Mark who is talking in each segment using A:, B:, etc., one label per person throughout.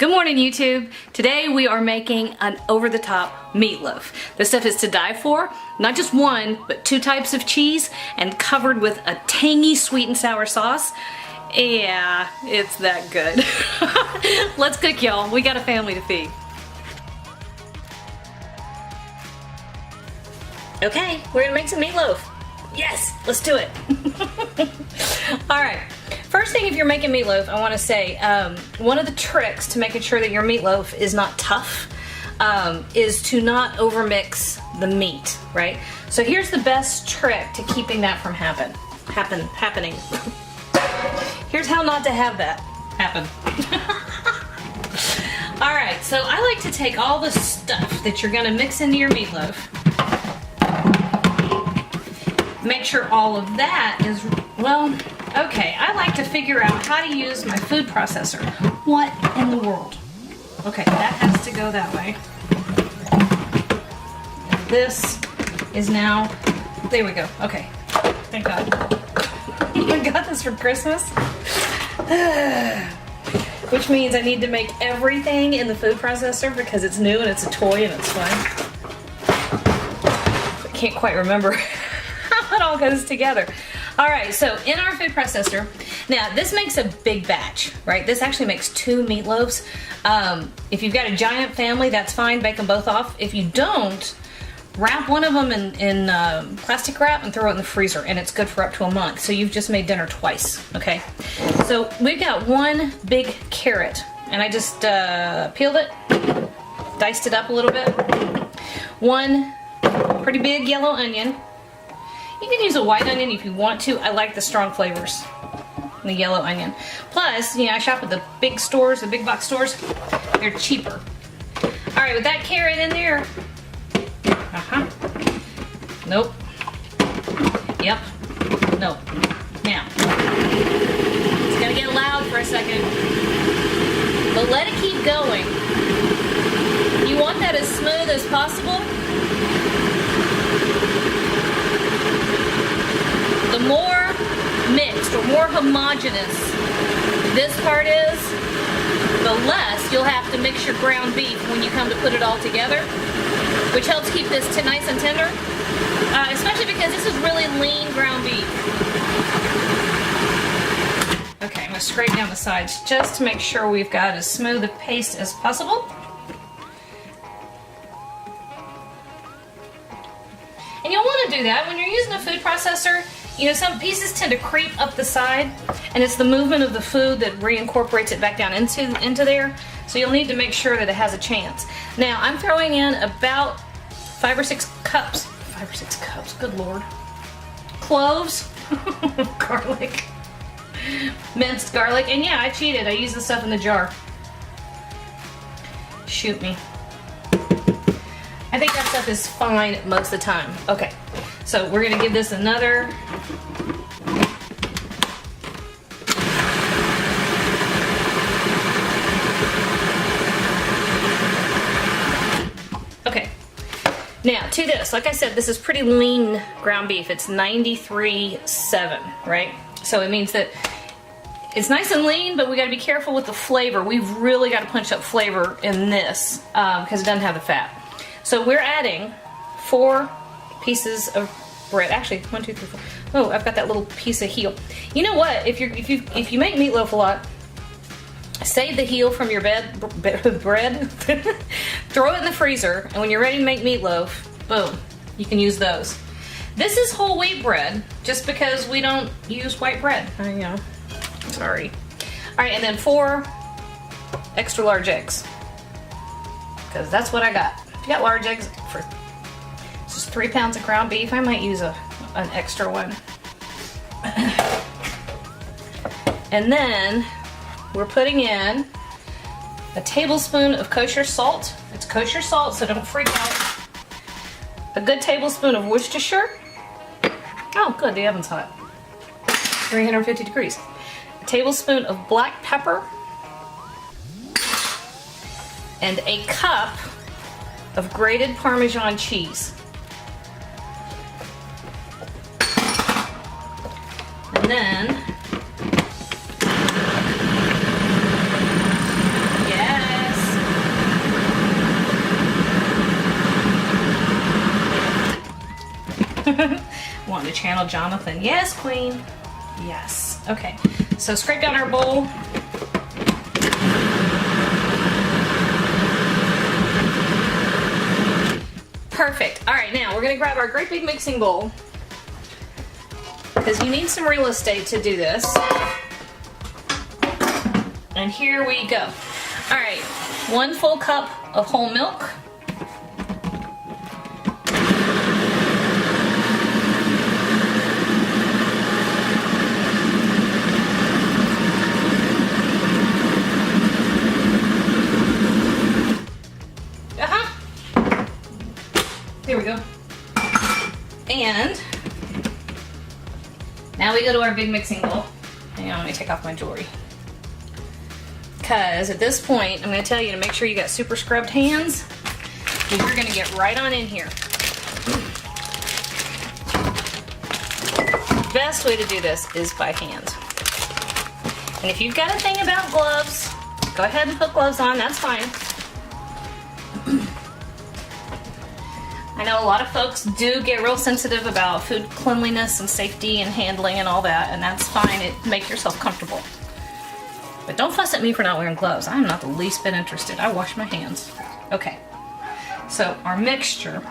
A: Good morning, YouTube. Today we are making an over-the-top meatloaf. This stuff is to die for. Not just one, but two types of cheese and covered with a tangy sweet and sour sauce. Yeah, it's that good. Let's cook, y'all. We got a family to feed. Okay, we're gonna make some meatloaf. Yes, let's do it. All right. First thing, if you're making meatloaf, I want to say one of the tricks to making sure that your meatloaf is not tough is to not overmix the meat, right? So here's the best trick to keeping that from happening. Here's how not to have that happen. All right, so I like to take all the stuff that you're gonna mix into your meatloaf. Make sure all of that is, well, okay, I like to figure out how to use my food processor. What in the world? Okay, that has to go that way. This is now, there we go, okay. Thank God. I got this for Christmas. Which means I need to make everything in the food processor because it's new and it's a toy and it's fun. I can't quite remember how it all goes together. All right, so in our food processor, now this makes a big batch, right? This actually makes 2 meatloaves. If you've got a giant family, that's fine, bake them both off. If you don't, wrap one of them in plastic wrap and throw it in the freezer, and it's good for up to a month. So you've just made dinner twice, okay? So we've got one big carrot, and I just peeled it, diced it up a little bit. One pretty big yellow onion. You can use a white onion if you want to. I like the strong flavors in the yellow onion. Plus, you know, I shop at the big stores, the big box stores. They're cheaper. All right, with that carrot in there. Nope. Yep. Nope. Now, it's gonna get loud for a second, but let it keep going. You want that as smooth as possible. The more mixed or more homogeneous this part is, the less you'll have to mix your ground beef when you come to put it all together, which helps keep this nice and tender, especially because this is really lean ground beef. Okay, I'm gonna scrape down the sides just to make sure we've got as smooth a paste as possible. And you'll want to do that when you're using a food processor. You know, some pieces tend to creep up the side, and it's the movement of the food that reincorporates it back down into there. So you'll need to make sure that it has a chance. Now, I'm throwing in about 5 or 6 cups. 5 or 6 cups, good Lord. Cloves, garlic, minced garlic, and yeah, I cheated. I used the stuff in the jar. Shoot me. I think that stuff is fine most of the time. Okay, so we're gonna give this another. Okay, now to this, like I said, this is pretty lean ground beef. It's 93.7, right? So it means that it's nice and lean, but we gotta be careful with the flavor. We've really gotta punch up flavor in this because it doesn't have the fat. So we're adding 4 pieces of bread. Actually, 1, 2, 3, 4. Oh, I've got that little piece of heel. You know what? If you make meatloaf a lot, save the heel from your bread, throw it in the freezer, and when you're ready to make meatloaf, boom, you can use those. This is whole wheat bread, just because we don't use white bread. I know. Sorry. All right, and then 4 extra large eggs, because that's what I got. If you got large eggs for just 3 pounds of ground beef, I might use an extra one. And then we're putting in a tablespoon of kosher salt. It's kosher salt, so don't freak out. A good tablespoon of Worcestershire. Oh, good, the oven's hot. 350 degrees. A tablespoon of black pepper. And a cup of grated Parmesan cheese. And then, yes, the channel, Jonathan. Yes, queen. Yes. Okay, so scrape down our bowl. Perfect. All right, now we're gonna grab our great big mixing bowl because you need some real estate to do this. And here we go. All right, 1 full cup of whole milk. Here we go. And now we go to our big mixing bowl. Hang on, let me take off my jewelry. Because at this point, I'm going to tell you to make sure you got super scrubbed hands. And you're going to get right on in here. The best way to do this is by hand. And if you've got a thing about gloves, go ahead and put gloves on, that's fine. I know a lot of folks do get real sensitive about food cleanliness and safety and handling and all that, and that's fine. Make yourself comfortable. But don't fuss at me for not wearing gloves. I'm not the least bit interested. I wash my hands. Okay, so our mixture.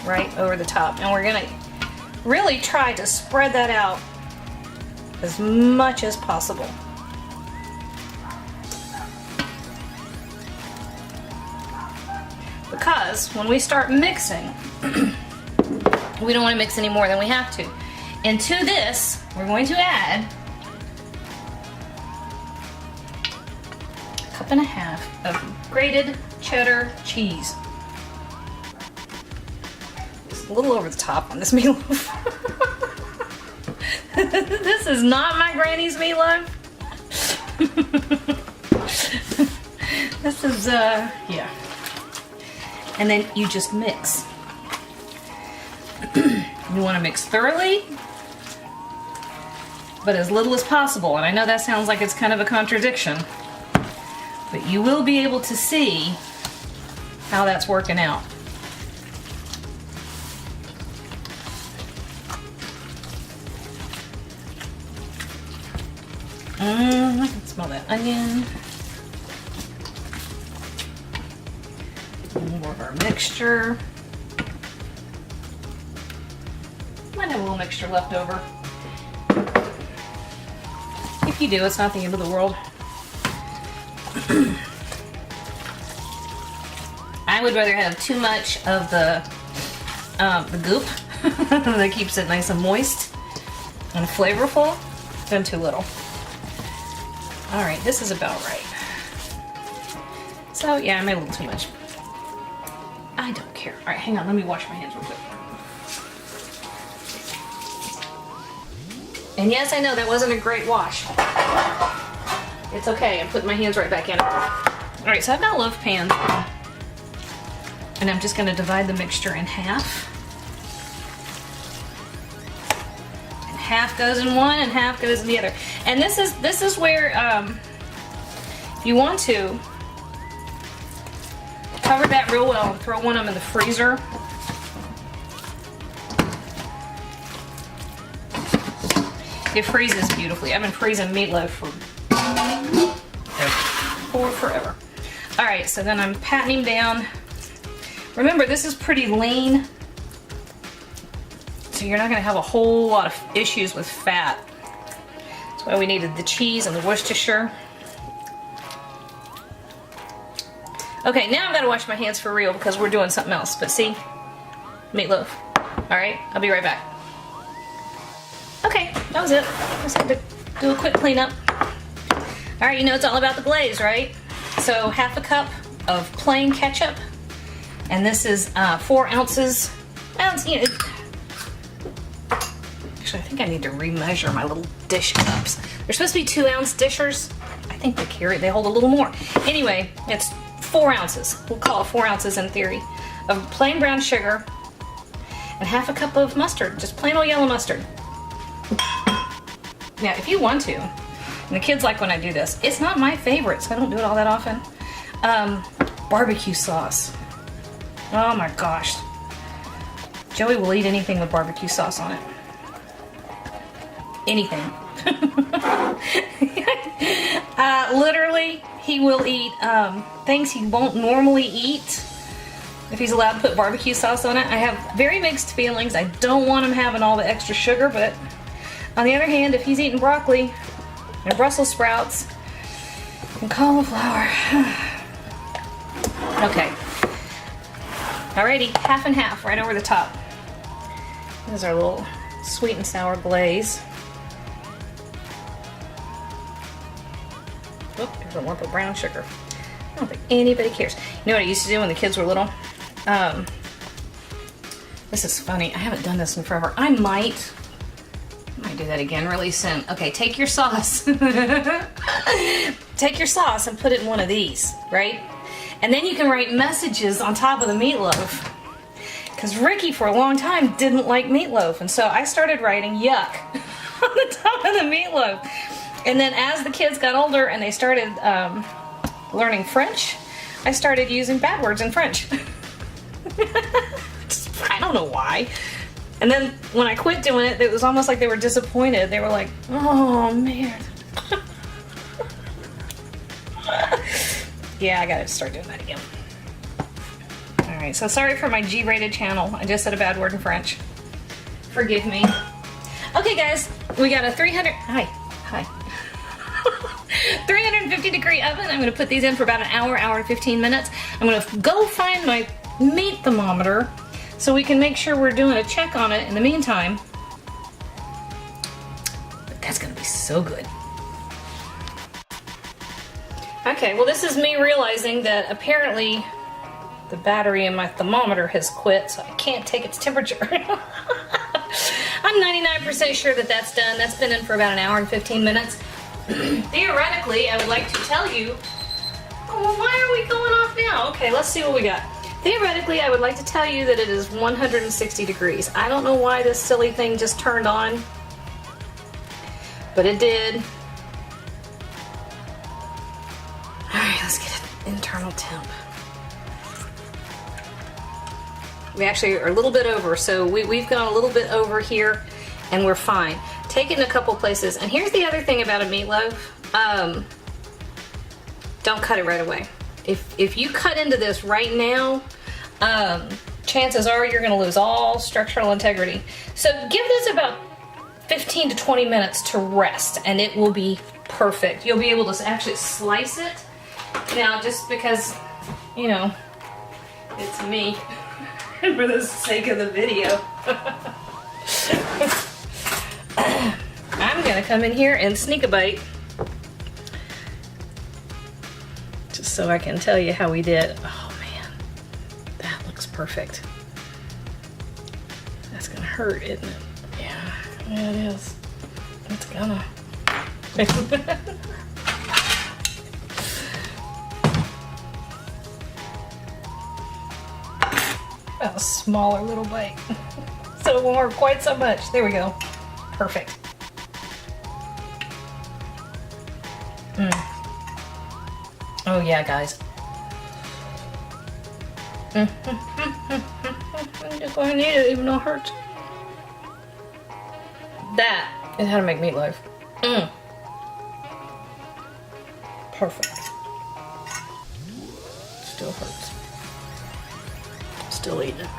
A: Right over the top. And we're gonna really try to spread that out as much as possible. Because when we start mixing, we don't want to mix any more than we have to. And to this, we're going to add 1.5 cups of grated cheddar cheese. It's a little over the top on this meatloaf. This is not my granny's meatloaf. This is, yeah. And then you just mix. You want to mix thoroughly, but as little as possible. And I know that sounds like it's kind of a contradiction, but you will be able to see how that's working out. I can smell that onion. More of our mixture. Might have a little mixture left over. If you do, it's not the end of the world. I would rather have too much of the goop that keeps it nice and moist and flavorful than too little. All right, this is about right. So yeah, I made a little too much. I don't care. All right, hang on. Let me wash my hands real quick. And yes, I know that wasn't a great wash. It's okay. I'm putting my hands right back in it. All right, so I've got loaf pans. And I'm just going to divide the mixture in half. And half goes in one and half goes in the other. And this is where you want to cover that real well and throw one of them in the freezer. It freezes beautifully. I've been freezing meatloaf for forever. All right, so then I'm patting him down. Remember, this is pretty lean, so you're not going to have a whole lot of issues with fat. That's why we needed the cheese and the Worcestershire. Okay, now I've got to wash my hands for real because we're doing something else. But see, meatloaf. All right, I'll be right back. Okay, that was it. Just had to do a quick cleanup. All right, you know it's all about the glaze, right? So 1/2 cup of plain ketchup, and this is 4 ounces. Well, you know, actually, I think I need to remeasure my little dish cups. They're supposed to be 2-ounce dishers. I think they hold a little more. Anyway, it's 4 ounces. We'll call it 4 ounces in theory of plain brown sugar, and 1/2 cup of mustard, just plain old yellow mustard. Now, if you want to, and the kids like when I do this, it's not my favorite, so I don't do it all that often. Barbecue sauce. Oh my gosh. Joey will eat anything with barbecue sauce on it. Anything. Literally, he will eat things he won't normally eat if he's allowed to put barbecue sauce on it. I have very mixed feelings. I don't want him having all the extra sugar, but on the other hand, if he's eating broccoli and Brussels sprouts and cauliflower. Okay. Alrighty, half and half right over the top. There's our little sweet and sour glaze. Oh, there's a lump of brown sugar. I don't think anybody cares. You know what I used to do when the kids were little? This is funny. I haven't done this in forever. I might do that again really soon. Okay, take your sauce. Take your sauce and put it in one of these, right? And then you can write messages on top of the meatloaf. Because Ricky, for a long time, didn't like meatloaf. And so I started writing yuck on the top of the meatloaf. And then as the kids got older and they started learning French, I started using bad words in French. I don't know why. And then when I quit doing it, it was almost like they were disappointed. They were like, oh man. Yeah, I gotta start doing that again. Alright, so sorry for my G-rated channel. I just said a bad word in French. Forgive me. Okay guys, we got a 350 degree oven. I'm gonna put these in for about an hour and 15 minutes. I'm gonna go find my meat thermometer so we can make sure we're doing a check on it in the meantime. But that's gonna be so good. Okay, well this is me realizing that apparently the battery in my thermometer has quit, so I can't take its temperature. I'm 99% sure that that's done. That's been in for about an hour and 15 minutes. Theoretically, I would like to tell you... Oh, well, why are we going off now? Okay, let's see what we got. Theoretically, I would like to tell you that it is 160 degrees. I don't know why this silly thing just turned on, but it did. Alright, let's get an internal temp. We actually are a little bit over, so we've gone a little bit over here, and we're fine. Take it in a couple places. And here's the other thing about a meatloaf. Don't cut it right away. If you cut into this right now, chances are you're gonna lose all structural integrity. So give this about 15 to 20 minutes to rest, and it will be perfect. You'll be able to actually slice it. Now, just because, you know, it's me, for the sake of the video. I'm gonna come in here and sneak a bite, just so I can tell you how we did. Oh man, that looks perfect. That's gonna hurt, isn't it? Yeah, it is. It's gonna. A smaller little bite, so it won't hurt quite so much. There we go. Perfect. Oh yeah, guys. I'm just gonna eat it even though it hurts. That is how to make meatloaf. Perfect. Still hurts. Still eating it.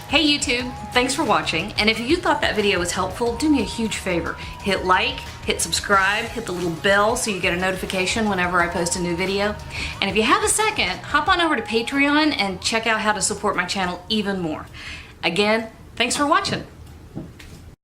A: Hey YouTube, thanks for watching, and if you thought that video was helpful, do me a huge favor. Hit like, hit subscribe, hit the little bell so you get a notification whenever I post a new video. And if you have a second, hop on over to Patreon and check out how to support my channel even more. Again, thanks for watching.